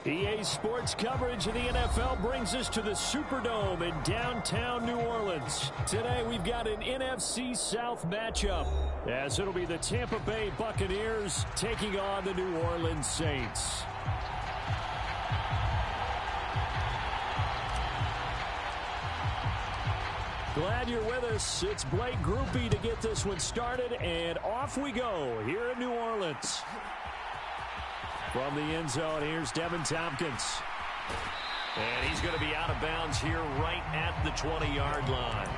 EA Sports coverage of the NFL brings us to the Superdome in downtown New Orleans. Today we've got an NFC South matchup, as it'll be the Tampa Bay Buccaneers taking on the New Orleans Saints. Glad you're with us. It's Blake Groupie to get this one started, and off we go here in New Orleans. From the end zone, here's Devin Tompkins. And he's going to be out of bounds here right at the 20-yard line.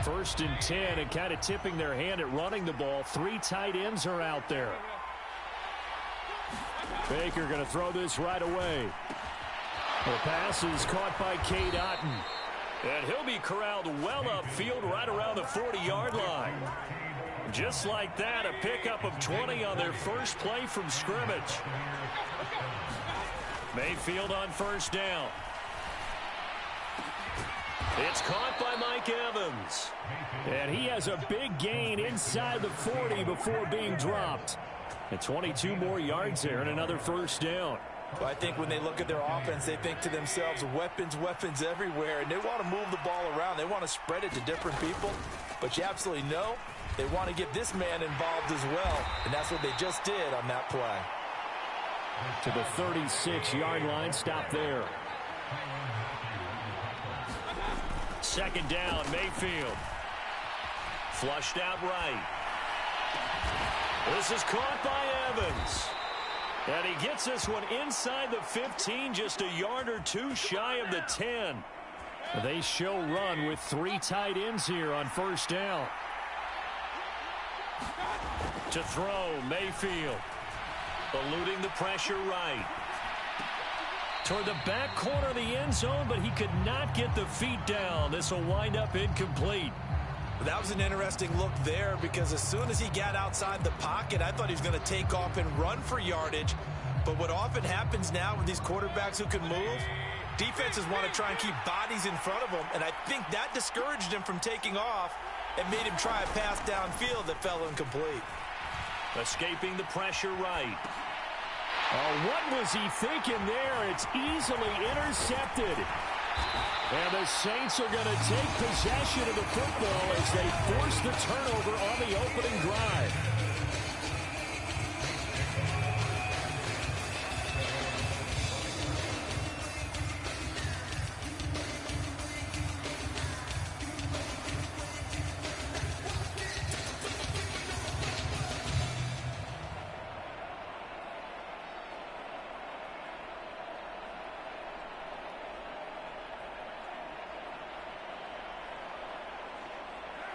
First and 10, and kind of tipping their hand at running the ball. Three tight ends are out there. Baker going to throw this right away. The pass is caught by Cade Otton. And he'll be corralled well upfield right around the 40-yard line. Just like that, a pickup of 20 on their first play from scrimmage. Mayfield on first down. It's caught by Mike Evans. And he has a big gain inside the 40 before being dropped. And 22 more yards there and another first down. Well, I think when they look at their offense, they think to themselves, weapons, weapons everywhere. And they want to move the ball around. They want to spread it to different people. But you absolutely know they want to get this man involved as well. And that's what they just did on that play. To the 36-yard line, stop there. Second down, Mayfield. Flushed out right. This is caught by Evans. And he gets this one inside the 15, just a yard or two shy of the 10. They show run with three tight ends here on first down. To throw, Mayfield. Eluding the pressure right. Toward the back corner of the end zone, but he could not get the feet down. This will wind up incomplete. That was an interesting look there, because as soon as he got outside the pocket, I thought he was going to take off and run for yardage. But what often happens now with these quarterbacks who can move, defenses want to try and keep bodies in front of them, and I think that discouraged him from taking off and made him try a pass downfield that fell incomplete. Escaping the pressure right. Oh, what was he thinking there? It's easily intercepted. And the Saints are going to take possession of the football as they force the turnover on the opening drive.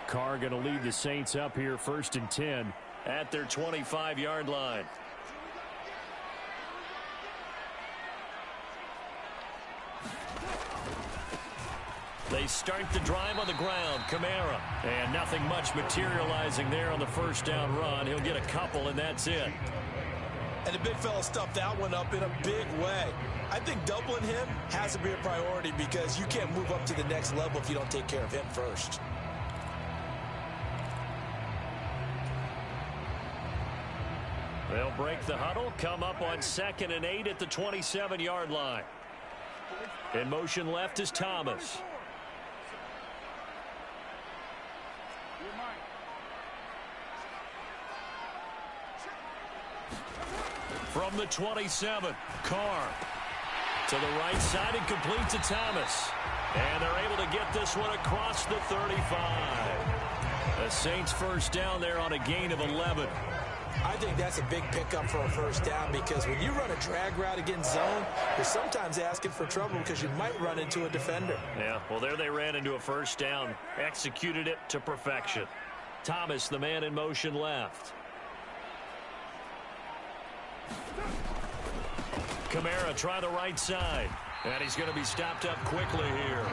Carr going to lead the Saints up here first and 10 at their 25-yard line. They start the drive on the ground. Kamara. And nothing much materializing there on the first down run. He'll get a couple, and that's it. And the big fella stuffed that one up in a big way. I think doubling him has to be a priority, because you can't move up to the next level if you don't take care of him first. They'll break the huddle, come up on 2nd and 8 at the 27-yard line. In motion left is Thomas. From the 27, Carr. To the right side and complete to Thomas. And they're able to get this one across the 35. The Saints first down there on a gain of 11. I think that's a big pickup for a first down, because when you run a drag route against zone, you're sometimes asking for trouble because you might run into a defender. Yeah, well, there they ran into a first down, executed it to perfection. Thomas, the man in motion left. Kamara try the right side. And he's going to be stopped up quickly here.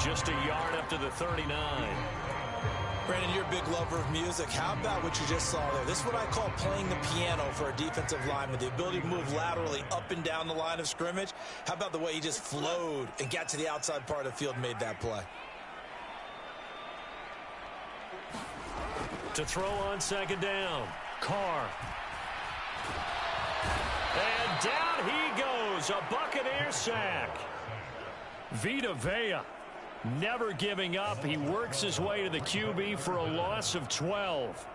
Just a yard up to the 39. Brandon, you're a big lover of music. How about what you just saw there? This is what I call playing the piano for a defensive lineman. The ability to move laterally up and down the line of scrimmage. How about the way he just flowed and got to the outside part of the field and made that play? To throw on second down, Carr. And down he goes, a Buccaneer sack. Vita Vea never giving up. He works his way to the QB for a loss of 12.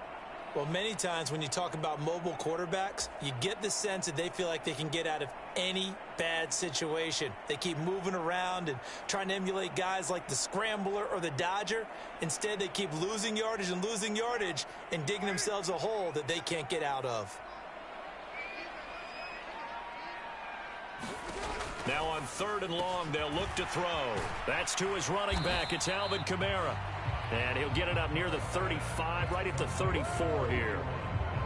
Well, many times when you talk about mobile quarterbacks, you get the sense that they feel like they can get out of any bad situation. They keep moving around and trying to emulate guys like the Scrambler or the Dodger. Instead, they keep losing yardage and digging themselves a hole that they can't get out of. Now on 3rd and long, they'll look to throw. That's to his running back. It's Alvin Kamara. And he'll get it up near the 35, right at the 34 here.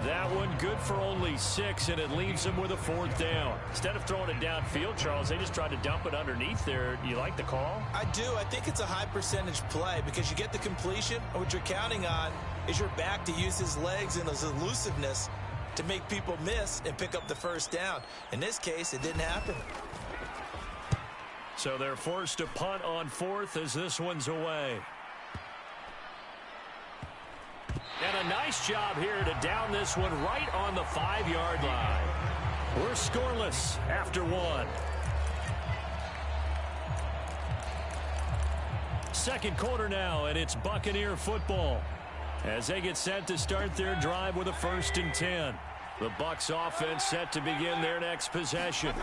That one good for only 6, and it leaves him with a 4th down. Instead of throwing it downfield, Charles, they just tried to dump it underneath there. You like the call? I do. I think it's a high percentage play because you get the completion, and what you're counting on is your back to use his legs and his elusiveness to make people miss and pick up the 1st down. In this case, it didn't happen. So they're forced to punt on 4th as this one's away. And a nice job here to down this one right on the 5-yard line. We're scoreless after 1. Second quarter now, and it's Buccaneer football as they get set to start their drive with a 1st and 10. The Bucs offense set to begin their next possession.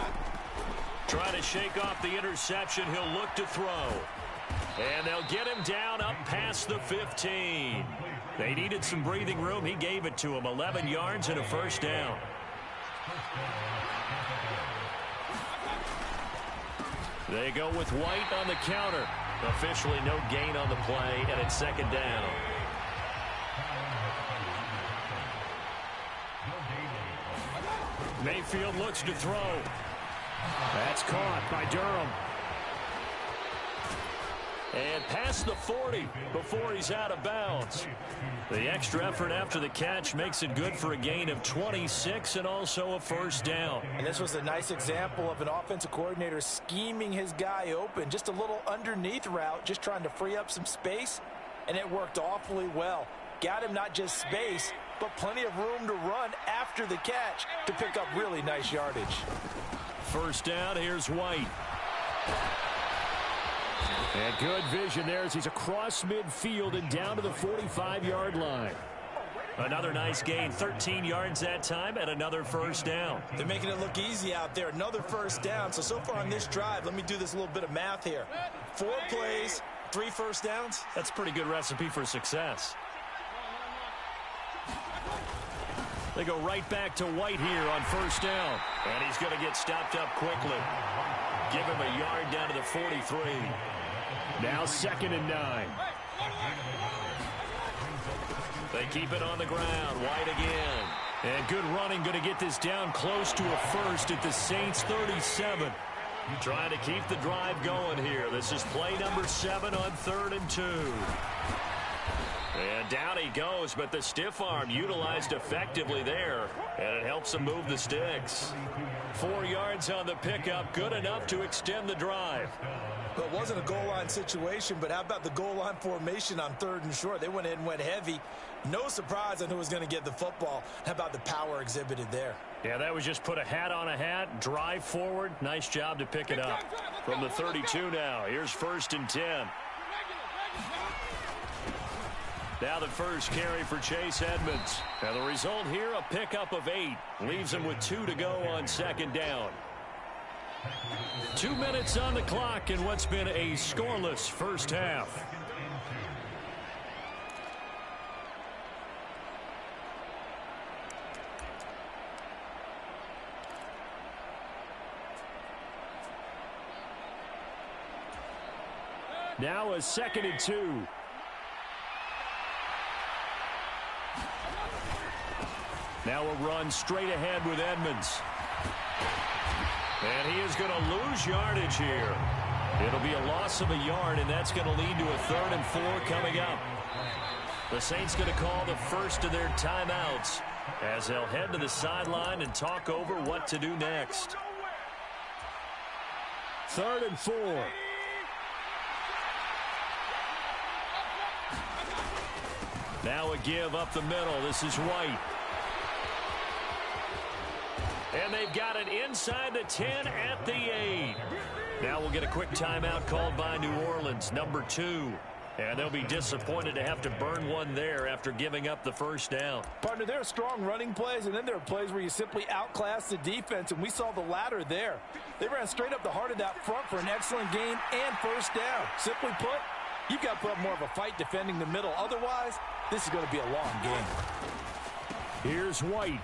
Trying to shake off the interception, he'll look to throw. And they'll get him down up past the 15. They needed some breathing room. He gave it to him. 11 yards and a 1st down. They go with White on the counter. Officially no gain on the play, and it's 2nd down. Mayfield looks to throw. That's caught by Durham. And past the 40 before he's out of bounds. The extra effort after the catch makes it good for a gain of 26 and also a 1st down. And this was a nice example of an offensive coordinator scheming his guy open. Just a little underneath route, just trying to free up some space, and it worked awfully well. Got him not just space, but plenty of room to run after the catch to pick up really nice yardage. 1st down, here's White. And good vision there as he's across midfield and down to the 45-yard line. Another nice gain, 13 yards that time, and another 1st down. They're making it look easy out there. Another 1st down. So far on this drive, let me do this little bit of math here. 4 plays, 3 1st downs. That's a pretty good recipe for success. They go right back to White here on 1st down. And he's going to get stopped up quickly. Give him a yard down to the 43. Now 2nd and 9. They keep it on the ground. White again. And good running, going to get this down close to a 1st at the Saints 37. Trying to keep the drive going here. This is play number 7 on 3rd and 2. And down he goes, but the stiff arm utilized effectively there, and it helps him move the sticks. 4 yards on the pickup, good enough to extend the drive. Well, it wasn't a goal line situation, but how about the goal line formation on 3rd and short? They went in and went heavy. No surprise on who was going to get the football. How about the power exhibited there? Yeah, that was just put a hat on a hat, drive forward. Nice job to pick it up. From the 32 now, here's 1st and 10. Now the first carry for Chase Edmonds. Now the result here, a pickup of 8. Leaves him with 2 to go on 2nd down. 2 minutes on the clock in what's been a scoreless first half. Now a 2nd and 2. Now a run straight ahead with Edmonds. And he is going to lose yardage here. It'll be a loss of a yard, and that's going to lead to a 3rd and 4 coming up. The Saints going to call the first of their timeouts as they'll head to the sideline and talk over what to do next. 3rd and 4. Now a give up the middle. This is White. And they've got it inside the 10 at the 8. Now we'll get a quick timeout called by New Orleans, number 2. And they'll be disappointed to have to burn one there after giving up the first down. Partner, there are strong running plays, and then there are plays where you simply outclass the defense, and we saw the latter there. They ran straight up the heart of that front for an excellent gain and first down. Simply put, you've got to put up more of a fight defending the middle. Otherwise, this is going to be a long game. Here's White.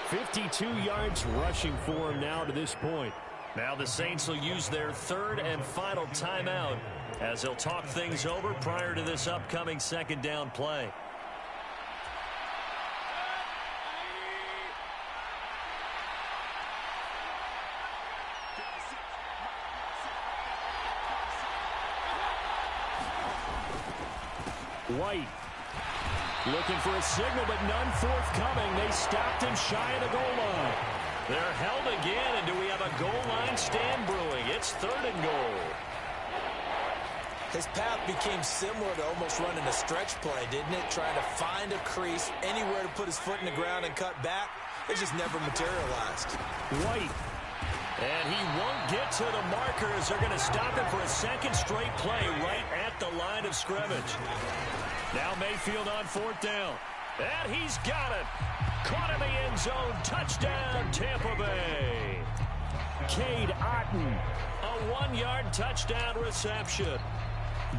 52 yards rushing for him now to this point. Now the Saints will use their 3rd and final timeout as they'll talk things over prior to this upcoming 2nd down play. White looking for a signal, but none forthcoming. They stopped him shy of the goal line. They're held again, and do we have a goal line stand brewing? It's 3rd and goal. His path became similar to almost running a stretch play, didn't it? Trying to find a crease, anywhere to put his foot in the ground and cut back. It just never materialized. White. And he won't get to the markers. They're going to stop him for a 2nd straight play right at the line of scrimmage. Now Mayfield on 4th down. And he's got it. Caught in the end zone. Touchdown, Tampa Bay. Cade Otton. A 1-yard touchdown reception.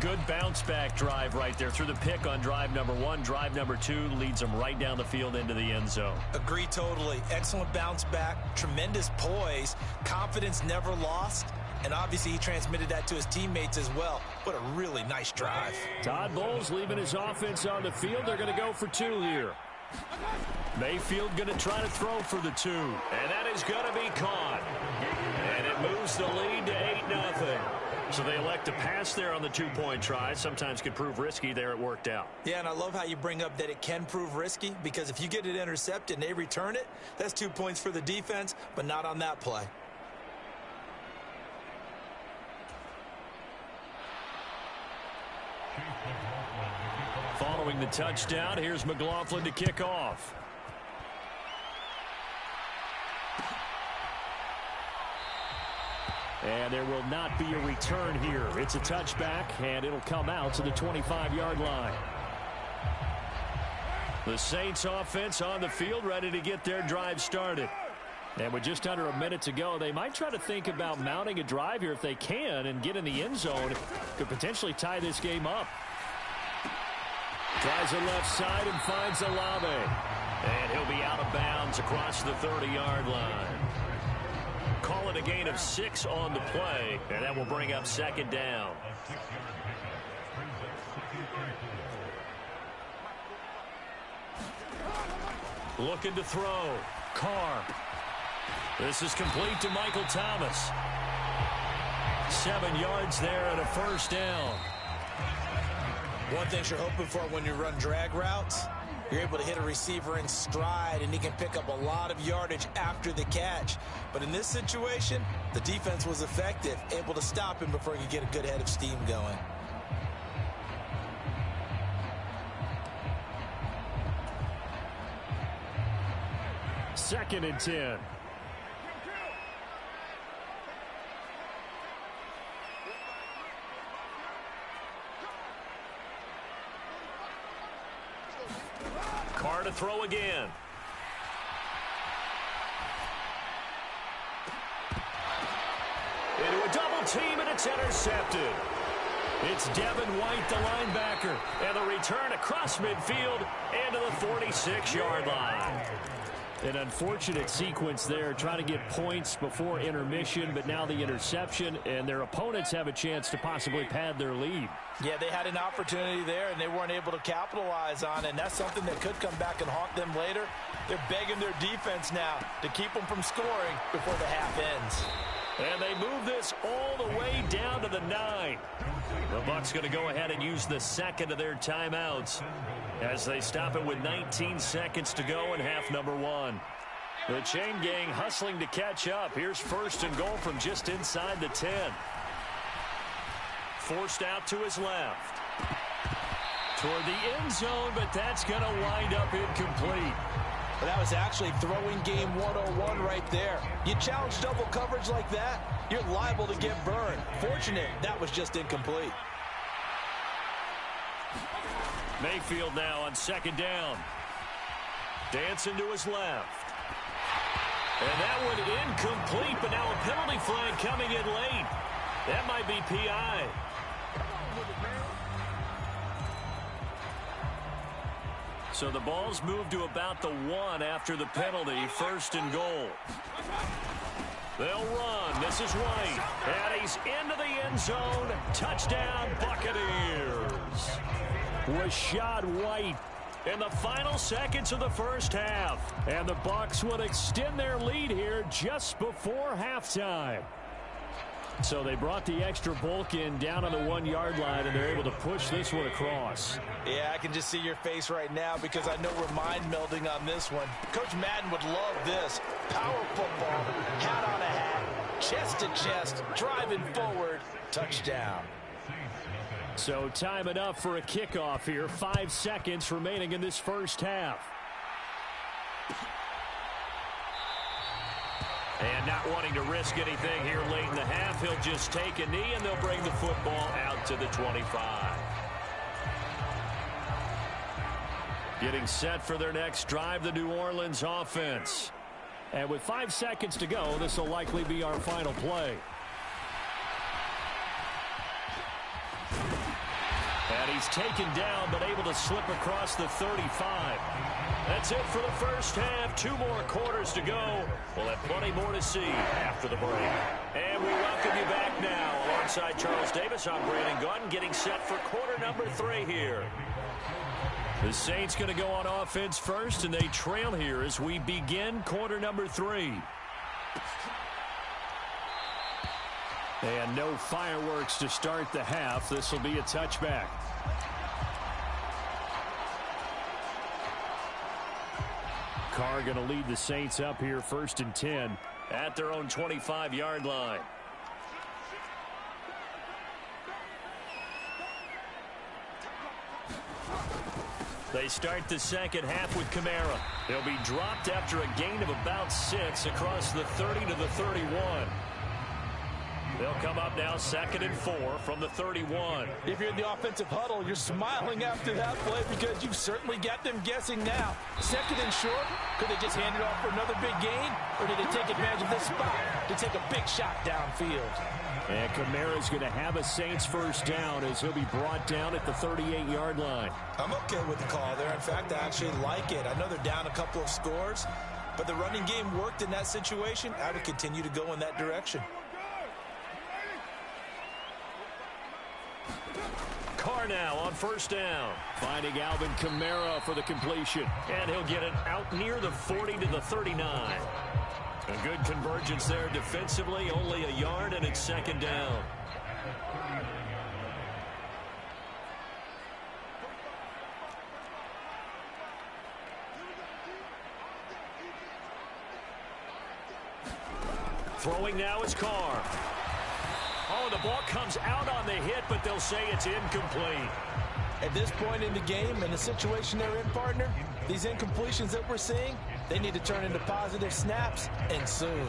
Good bounce-back drive right there. Through the pick on drive number 1. Drive number 2 leads them right down the field into the end zone. Agree totally. Excellent bounce-back. Tremendous poise. Confidence never lost. And obviously he transmitted that to his teammates as well. What a really nice drive. Todd Bowles leaving his offense on the field. They're going to go for 2 here. Mayfield going to try to throw for the 2. And that is going to be caught. And it moves the lead to 8-0. So they elect to pass there on the 2-point try. Sometimes could prove risky. There it worked out. Yeah, and I love how you bring up that it can prove risky, because if you get it intercepted and they return it, that's 2 points for the defense, but not on that play. Following the touchdown, here's McLaughlin to kick off. And there will not be a return here. It's a touchback, and it'll come out to the 25-yard line. The Saints offense on the field, ready to get their drive started. And with just under a minute to go, they might try to think about mounting a drive here if they can and get in the end zone. Could potentially tie this game up. Tries the left side and finds Olave. And he'll be out of bounds across the 30-yard line. Call it a gain of 6 on the play, and that will bring up 2nd down. Looking to throw. Carr. This is complete to Michael Thomas. 7 yards there and a first down. One thing you're hoping for when you run drag routes, you're able to hit a receiver in stride, and he can pick up a lot of yardage after the catch. But in this situation, the defense was effective, able to stop him before he could get a good head of steam going. Second and 10. Carr to throw again. Into a double team, and it's intercepted. It's Devin White, the linebacker, and the return across midfield into the 46-yard line. An unfortunate sequence there, trying to get points before intermission, but now the interception, and their opponents have a chance to possibly pad their lead. Yeah, they had an opportunity there, and they weren't able to capitalize on it, and that's something that could come back and haunt them later. They're begging their defense now to keep them from scoring before the half ends. And they move this all the way down to the 9. The Bucs going to go ahead and use the second of their timeouts as they stop it with 19 seconds to go in half number 1. The chain gang hustling to catch up. Here's first and goal from just inside the 10. Forced out to his left. Toward the end zone, but that's going to wind up incomplete. Well, that was actually throwing game 101 right there. You challenge double coverage like that, you're liable to get burned. Fortunate, that was just incomplete. Mayfield now on second down. Dancing to his left. And that one incomplete, but now a penalty flag coming in late. That might be PI. So the ball's moved to about the 1 after the penalty, first and goal. They'll run. This is White. And he's into the end zone. Touchdown, Buccaneers. Rashad White in the final seconds of the first half. And the Bucs will extend their lead here just before halftime. So they brought the extra bulk in down on the 1-yard line, and they're able to push this one across. Yeah, I can just see your face right now because I know we're mind melding on this one. Coach Madden would love this. Power football, hat on a hat, chest to chest, driving forward, touchdown. So time enough for a kickoff here. 5 seconds remaining in this first half. And not wanting to risk anything here late in the half, he'll just take a knee, and they'll bring the football out to the 25. Getting set for their next drive, the New Orleans offense. And with 5 seconds to go, this will likely be our final play. And he's taken down, but able to slip across the 35. That's it for the first half. 2 more quarters to go. We'll have plenty more to see after the break. And we welcome you back now. Alongside Charles Davis, I'm Brandon Gordon, getting set for quarter number 3 here. The Saints going to go on offense first, and they trail here as we begin quarter number 3. And no fireworks to start the half. This will be a touchback. Carr going to lead the Saints up here first and 10 at their own 25-yard line. They start the second half with Kamara. They'll be dropped after a gain of about 6 across the 30 to the 31. They'll come up now second and 4 from the 31. If you're in the offensive huddle, you're smiling after that play because you've certainly got them guessing now. Second and short, could they just hand it off for another big gain? Or did they take advantage of this spot to take a big shot downfield? And Kamara's going to have a Saints first down as he'll be brought down at the 38-yard line. I'm okay with the call there. In fact, I actually like it. I know they're down a couple of scores, but the running game worked in that situation. I would continue to go in that direction. Carr now on first down, finding Alvin Kamara for the completion, and he'll get it out near the 40 to the 39. A good convergence there defensively, only a yard, and it's second down. Throwing now is Carr. Oh, the ball comes out on the hit, but they'll say it's incomplete. At this point in the game, in the situation they're in, partner, these incompletions that we're seeing, they need to turn into positive snaps, and soon.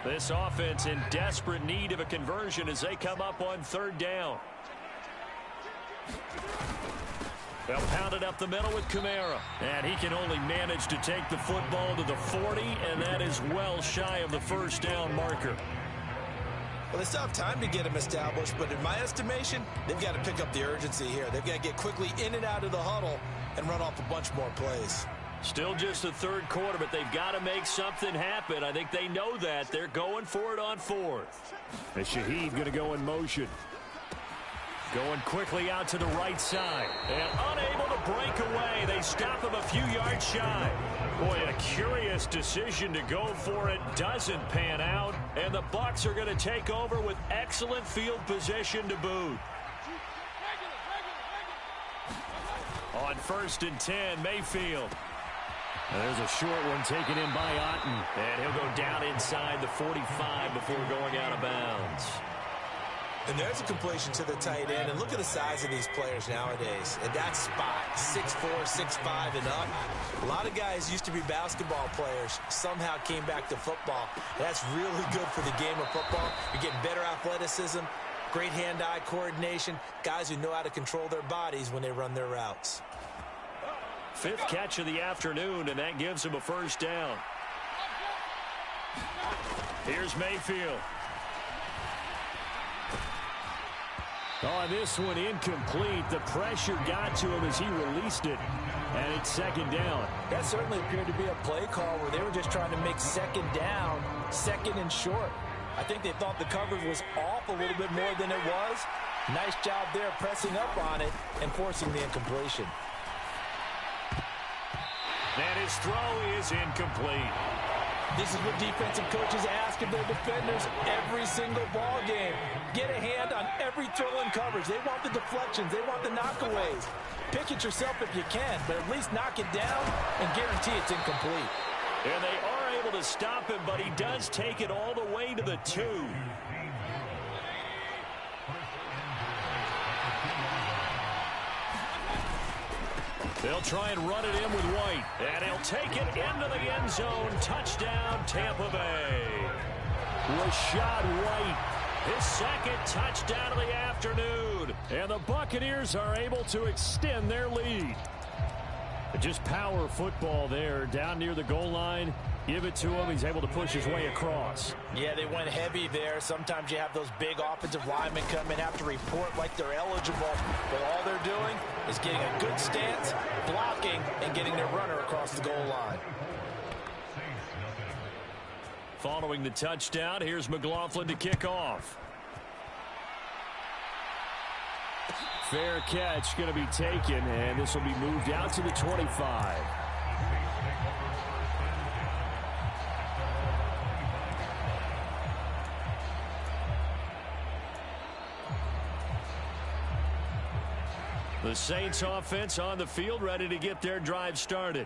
This offense in desperate need of a conversion as they come up on third down. They'll pound it up the middle with Kamara. And he can only manage to take the football to the 40, and that is well shy of the first down marker. Well, they still have time to get him established, but in my estimation, they've got to pick up the urgency here. They've got to get quickly in and out of the huddle and run off a bunch more plays. Still just the third quarter, but they've got to make something happen. I think they know that. They're going for it on fourth. And Shaheed going to go in motion. Going quickly out to the right side. And unable to break away. They stop him a few yards shy. Boy, a curious decision to go for it. Doesn't pan out. And the Bucs are going to take over with excellent field position to boot. On 1st and 10, Mayfield. And there's a short one taken in by Otten. And he'll go down inside the 45 before going out of bounds. And there's a completion to the tight end. And look at the size of these players nowadays. And that spot, 6'4", 6'5", and up. A lot of guys used to be basketball players, somehow came back to football. That's really good for the game of football. You're getting better athleticism, great hand-eye coordination, guys who know how to control their bodies when they run their routes. 5th catch of the afternoon, and that gives him a first down. Here's Mayfield. Oh, this one incomplete. The pressure got to him as he released it. And it's 2nd down. That certainly appeared to be a play call where they were just trying to make 2nd down, 2nd and short. I think they thought the coverage was off a little bit more than it was. Nice job there pressing up on it and forcing the incompletion. And his throw is incomplete. This is what defensive coaches ask of their defenders every single ball game. Get a hand on every throw in coverage. They want the deflections. They want the knockaways. Pick it yourself if you can, but at least knock it down and guarantee it's incomplete. And they are able to stop him, but he does take it all the way to the 2. They'll try and run it in with White. And he'll take it into the end zone. Touchdown, Tampa Bay. Rashad White, his 2nd touchdown of the afternoon. And the Buccaneers are able to extend their lead. Just power football there down near the goal line. Give it to him. He's able to push his way across. Yeah, they went heavy there. Sometimes you have those big offensive linemen come in, have to report like they're eligible. But all they're doing is getting a good stance, blocking, and getting their runner across the goal line. Following the touchdown, here's McLaughlin to kick off. Fair catch going to be taken, and this will be moved out to the 25. The Saints offense on the field, ready to get their drive started.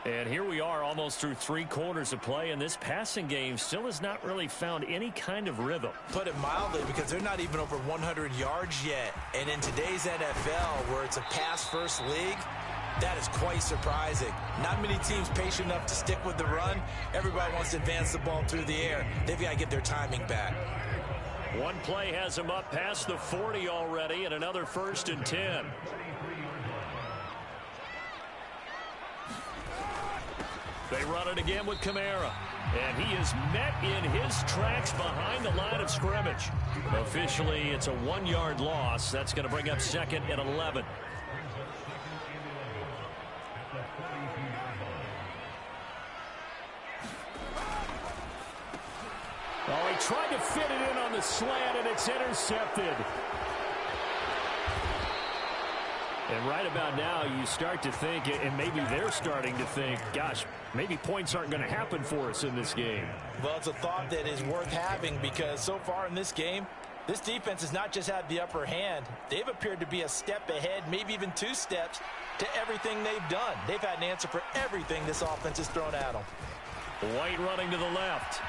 And here we are almost through 3 quarters of play, and this passing game still has not really found any kind of rhythm. Put it mildly, because they're not even over 100 yards yet. And in today's NFL, where it's a pass-first league, that is quite surprising. Not many teams patient enough to stick with the run. Everybody wants to advance the ball through the air. They've got to get their timing back. One play has him up past the 40 already, and another 1st and 10. They run it again with Kamara. And he is met in his tracks behind the line of scrimmage. Officially, it's a 1-yard loss. That's going to bring up 2nd and 11. Oh, he tried to fit it in on the slant, and it's intercepted. And right about now, you start to think, and maybe they're starting to think, gosh, maybe points aren't going to happen for us in this game. Well, it's a thought that is worth having, because so far in this game, this defense has not just had the upper hand. They've appeared to be a step ahead, maybe even 2 steps, to everything they've done. They've had an answer for everything this offense has thrown at them. White running to the left.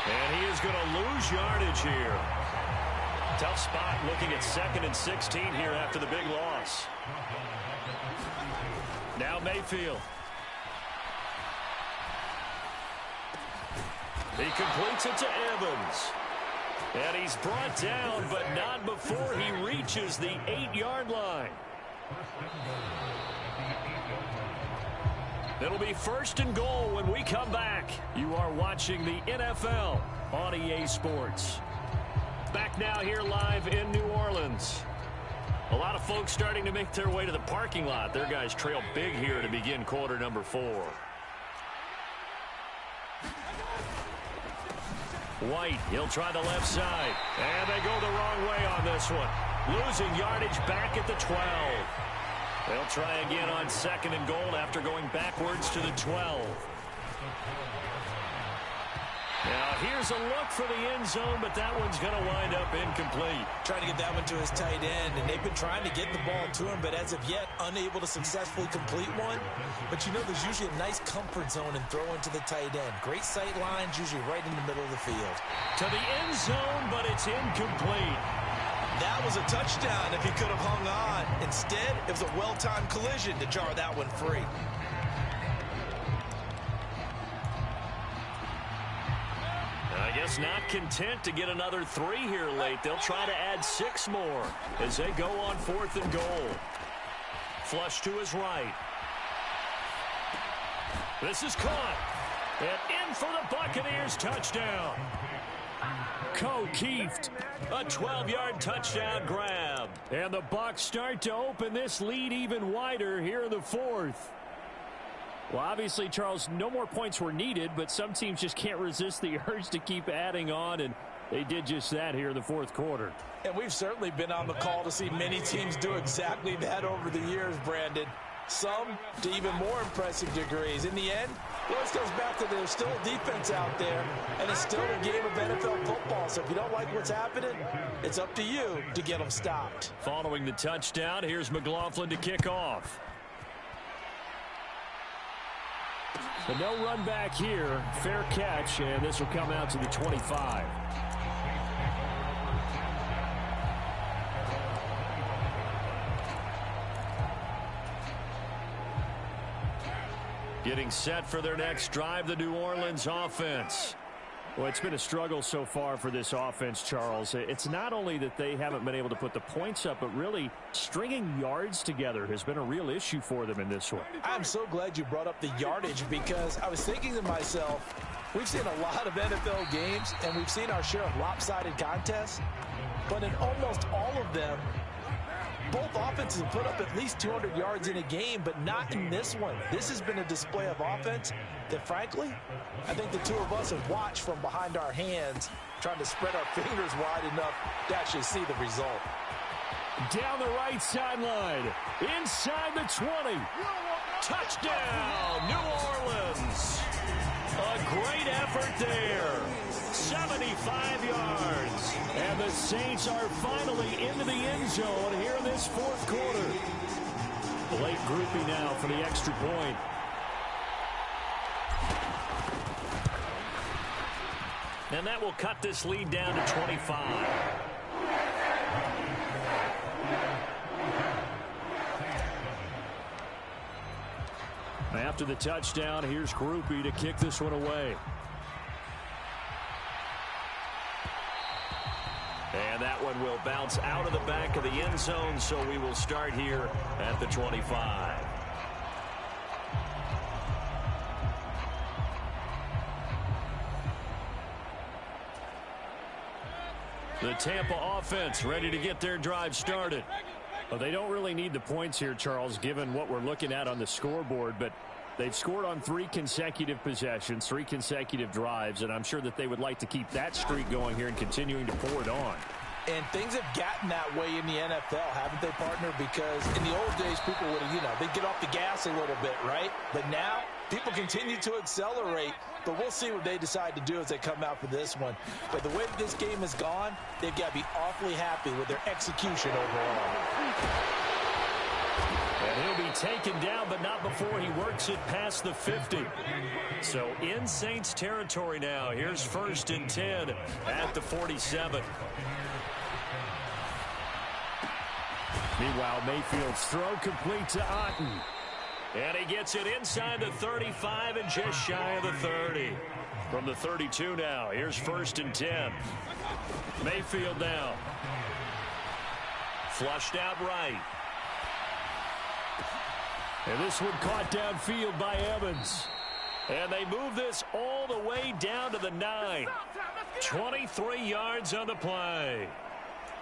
And he is going to lose yardage here. Tough spot looking at 2nd and 16 here after the big loss. Now Mayfield. He completes it to Evans. And he's brought down, but not before he reaches the 8-yard line. It'll be 1st and goal when we come back. You are watching the NFL on EA Sports. Back now here live in New Orleans. A lot of folks starting to make their way to the parking lot. Their guys trail big here to begin quarter number 4. White, he'll try the left side. And they go the wrong way on this one. Losing yardage back at the 12. They'll try again on 2nd and goal after going backwards to the 12. Now here's a look for the end zone, but that one's going to wind up incomplete. Trying to get that one to his tight end, and they've been trying to get the ball to him, but as of yet, unable to successfully complete one. But you know there's usually a nice comfort zone in throwing to the tight end. Great sight lines, usually right in the middle of the field. To the end zone, but it's incomplete. That was a touchdown if he could have hung on. Instead, it was a well-timed collision to jar that one free. I guess not content to get another 3 here late. They'll try to add 6 more as they go on 4th and goal. Flush to his right. This is caught. And in for the Buccaneers touchdown. Keeft, a 12-yard touchdown grab. And the Bucs start to open this lead even wider here in the 4th. Well, obviously, Charles, no more points were needed, but some teams just can't resist the urge to keep adding on, and they did just that here in the 4th quarter. And we've certainly been on the call to see many teams do exactly that over the years, Brandon. Some to even more impressive degrees. In the end, this goes back to there's still a defense out there, and it's still a game of NFL football. So if you don't like what's happening, it's up to you to get them stopped. Following the touchdown, here's McLaughlin to kick off. But no run back here. Fair catch, and this will come out to the 25. Getting set for their next drive, the New Orleans offense. Well, it's been a struggle so far for this offense, Charles. It's not only that they haven't been able to put the points up, but really stringing yards together has been a real issue for them in this one. I'm so glad you brought up the yardage because I was thinking to myself, we've seen a lot of NFL games and we've seen our share of lopsided contests, but in almost all of them, both offenses have put up at least 200 yards in a game, but not in this one. This has been a display of offense that, frankly, I think the two of us have watched from behind our hands, trying to spread our fingers wide enough to actually see the result. Down the right sideline, inside the 20. Touchdown, New Orleans. A great effort there. 75 yards. And the Saints are finally into the end zone here in this 4th quarter. Late groupie now for the extra point. And that will cut this lead down to 25. After the touchdown, here's Groupie to kick this one away. And that one will bounce out of the back of the end zone, so we will start here at the 25. The Tampa offense ready to get their drive started. Well, they don't really need the points here, Charles, given what we're looking at on the scoreboard, but they've scored on 3 consecutive possessions, 3 consecutive drives, and I'm sure that they would like to keep that streak going here and continuing to pour it on. And things have gotten that way in the NFL, haven't they, partner? Because in the old days, people would, they'd get off the gas a little bit, right? But now, people continue to accelerate, but we'll see what they decide to do as they come out for this one. But the way that this game has gone, they've got to be awfully happy with their execution overall. And he'll be taken down, but not before he works it past the 50. So in Saints territory now. Here's 1st and 10 at the 47. Meanwhile, Mayfield's throw complete to Otten. And he gets it inside the 35 and just shy of the 30. From the 32 now, here's 1st and 10. Mayfield now. Flushed out right. And this one caught downfield by Evans. And they move this all the way down to the 9. 23 yards on the play.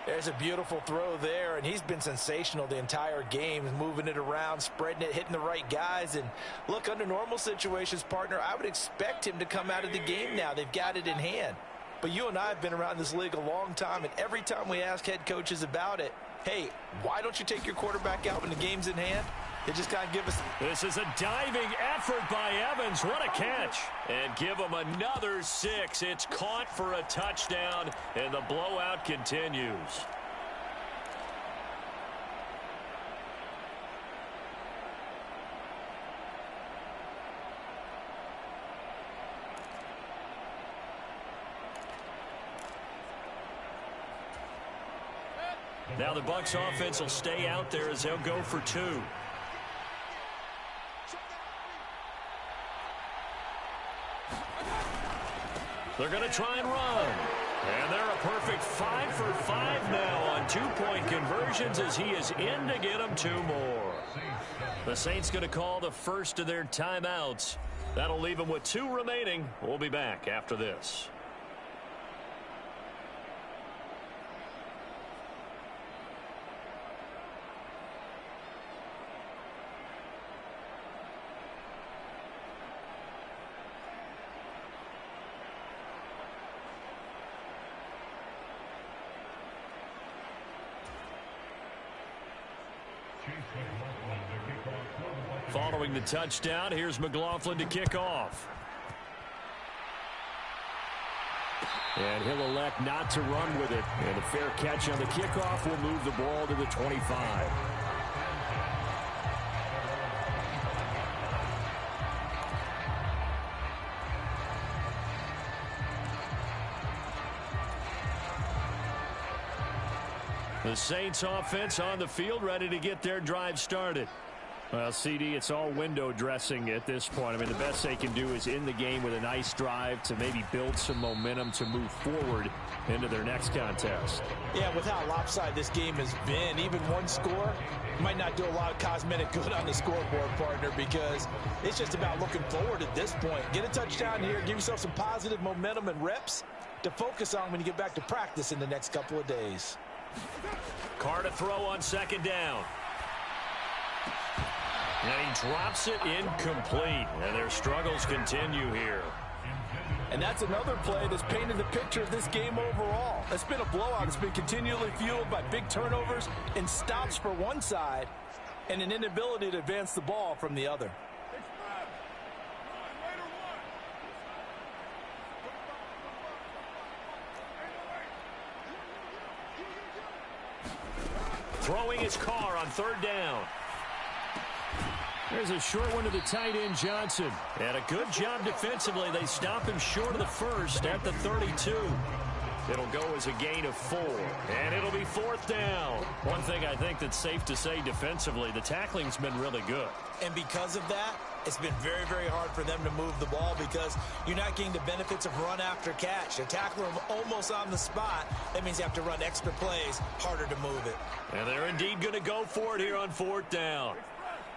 There's a beautiful throw there, and he's been sensational the entire game, moving it around, spreading it, hitting the right guys. And look, under normal situations, partner, I would expect him to come out of the game now. They've got it in hand. But you and I have been around this league a long time, and every time we ask head coaches about it, hey, why don't you take your quarterback out when the game's in hand? They just got to give us... This is a diving effort by Evans. What a catch. And give him another 6. It's caught for a touchdown, and the blowout continues. Now the Bucs offense will stay out there as they'll go for 2. They're going to try and run. And they're a perfect 5 for 5 now on 2-point conversions as he is in to get them 2 more. The Saints going to call the first of their timeouts. That'll leave them with 2 remaining. We'll be back after this. Following the touchdown, here's McLaughlin to kick off. And he'll elect not to run with it. And a fair catch on the kickoff will move the ball to the 25. The Saints offense on the field, ready to get their drive started. Well, CD, it's all window dressing at this point. I mean, the best they can do is in the game with a nice drive to maybe build some momentum to move forward into their next contest. Yeah, with how lopsided this game has been, even one score might not do a lot of cosmetic good on the scoreboard, partner, because it's just about looking forward at this point. Get a touchdown here, give yourself some positive momentum and reps to focus on when you get back to practice in the next couple of days. Carr to throw on 2nd down. And he drops it incomplete. And their struggles continue here. And that's another play that's painted the picture of this game overall. It's been a blowout. It's been continually fueled by big turnovers and stops for one side and an inability to advance the ball from the other. Throwing his Carr on 3rd down. There's a short one to the tight end, Johnson. And a good job defensively. They stop him short of the first at the 32. It'll go as a gain of 4. And it'll be 4th down. One thing I think that's safe to say defensively, the tackling's been really good. And because of that, it's been very, very hard for them to move the ball because you're not getting the benefits of run after catch. They're tackling them almost on the spot. That means you have to run extra plays, harder to move it. And they're indeed going to go for it here on 4th down.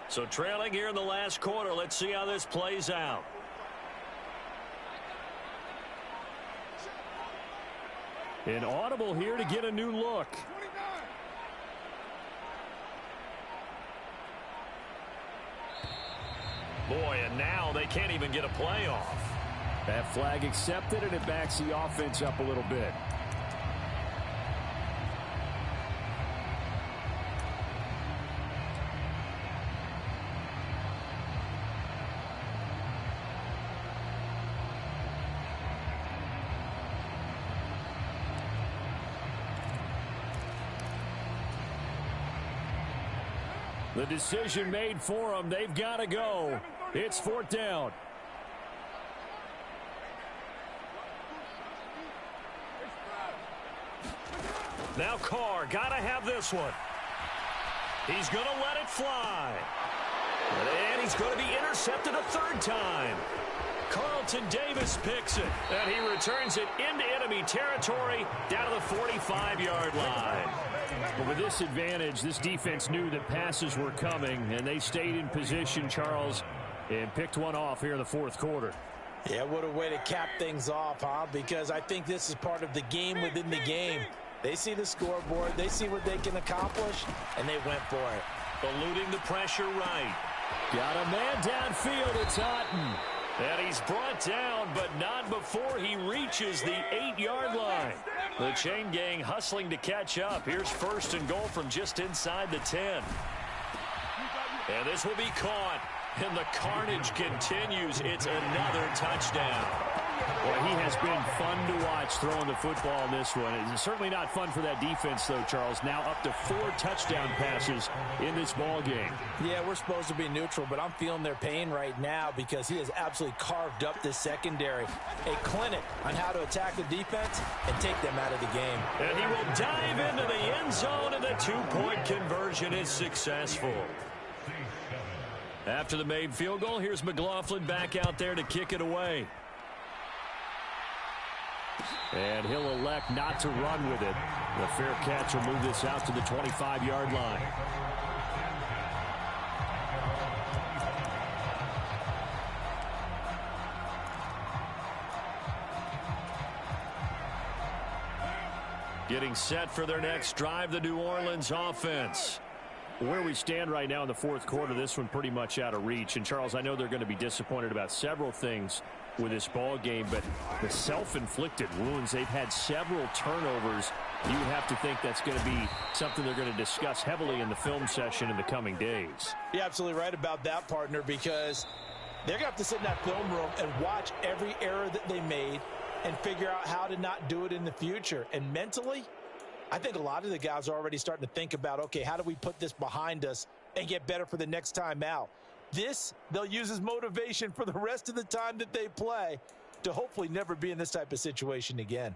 So trailing here in the last quarter, let's see how this plays out. An audible here to get a new look. Boy, and now they can't even get a play off. That flag accepted, and it backs the offense up a little bit. The decision made for them. They've got to go. It's 4th down. Now Carr, got to have this one. He's going to let it fly. And he's going to be intercepted a 3rd time. Carlton Davis picks it, and he returns it into enemy territory down to the 45-yard line. But with this advantage, this defense knew that passes were coming, and they stayed in position, Charles, and picked one off here in the fourth quarter. Yeah, what a way to cap things off, huh? Because I think this is part of the game within the game. They see the scoreboard, they see what they can accomplish, and they went for it. Eluding the pressure right. Got a man downfield, it's Otten. And he's brought down, but not before he reaches the 8-yard line. The chain gang hustling to catch up. Here's first and goal from just inside the 10. And this will be caught. And the carnage continues. It's another touchdown. Boy, he has been fun to watch throwing the football in this one. It's certainly not fun for that defense, though, Charles. Now up to 4 touchdown passes in this ball game. Yeah, we're supposed to be neutral, but I'm feeling their pain right now because he has absolutely carved up this secondary. A clinic on how to attack the defense and take them out of the game. And he will dive into the end zone, and the 2-point conversion is successful. After the made field goal, here's McLaughlin back out there to kick it away. And he'll elect not to run with it. The fair catch will move this out to the 25-yard line. Getting set for their next drive, the New Orleans offense. Where we stand right now in the fourth quarter, this one pretty much out of reach. And, Charles, I know they're going to be disappointed about several things with this ball game, but the self-inflicted wounds, they've had several turnovers. You would have to think that's going to be something they're going to discuss heavily in the film session in the coming days. You're absolutely right about that, partner, because they're going to have to sit in that film room and watch every error that they made and figure out how to not do it in the future. And mentally, I think a lot of the guys are already starting to think about, okay, how do we put this behind us and get better for the next time out? This, they'll use as motivation for the rest of the time that they play to hopefully never be in this type of situation again.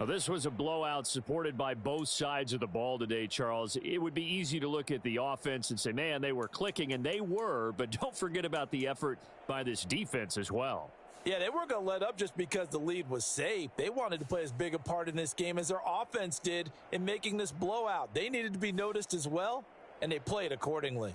Now, this was a blowout supported by both sides of the ball today, Charles. It would be easy to look at the offense and say, man, they were clicking, and they were, but don't forget about the effort by this defense as well. Yeah, they weren't going to let up just because the lead was safe. They wanted to play as big a part in this game as their offense did in making this blowout. They needed to be noticed as well, and they played accordingly.